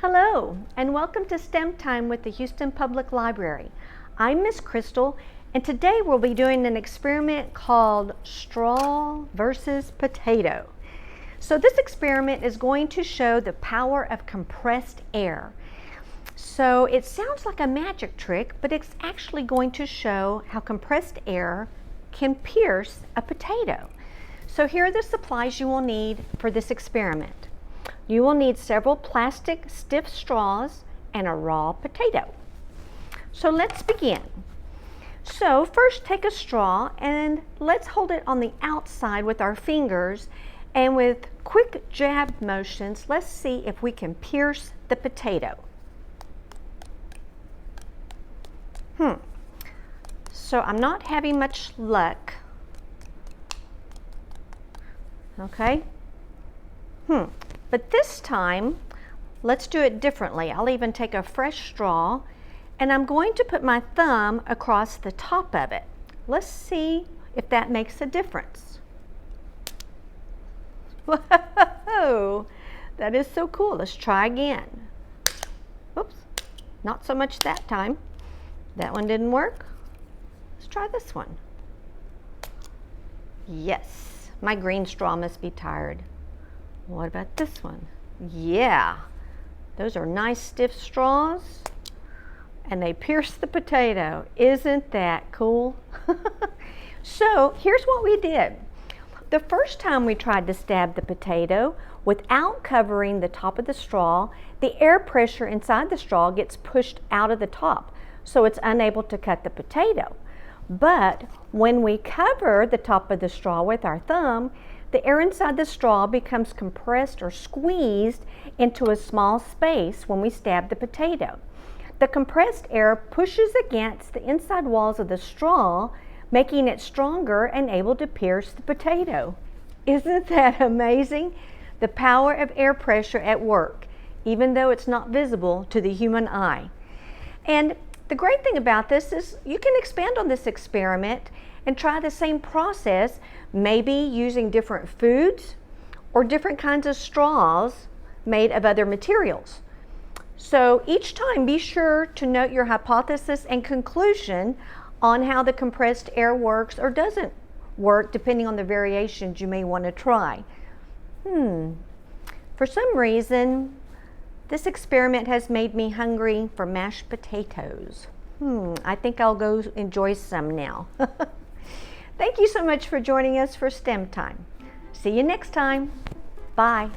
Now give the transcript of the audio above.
Hello, and welcome to STEM Time with the Houston Public Library. I'm Miss Crystal, and today we'll be doing an experiment called straw versus potato. So this experiment is going to show the power of compressed air. So it sounds like a magic trick, but it's actually going to show how compressed air can pierce a potato. So here are the supplies you will need for this experiment. You will need several plastic stiff straws and a raw potato. So let's begin. So first take a straw and let's hold it on the outside with our fingers, and with quick jab motions, let's see if we can pierce the potato. So I'm not having much luck. Okay. But this time, let's do it differently. I'll even take a fresh straw, and I'm going to put my thumb across the top of it. Let's see if that makes a difference. Whoa, that is so cool. Let's try again. Oops, not so much that time. That one didn't work. Let's try this one. Yes, my green straw must be tired. What about this one? Yeah, those are nice stiff straws, and they pierce the potato. Isn't that cool? So here's what we did. The first time we tried to stab the potato without covering the top of the straw, the air pressure inside the straw gets pushed out of the top, so it's unable to cut the potato. But when we cover the top of the straw with our thumb, the air inside the straw becomes compressed or squeezed into a small space when we stab the potato. The compressed air pushes against the inside walls of the straw, making it stronger and able to pierce the potato. Isn't that amazing? The power of air pressure at work, even though it's not visible to the human eye. And the great thing about this is you can expand on this experiment and try the same process, maybe using different foods or different kinds of straws made of other materials. So each time be sure to note your hypothesis and conclusion on how the compressed air works or doesn't work, depending on the variations you may want to try. For some reason, this experiment has made me hungry for mashed potatoes. I think I'll go enjoy some now. Thank you so much for joining us for STEM Time. See you next time. Bye.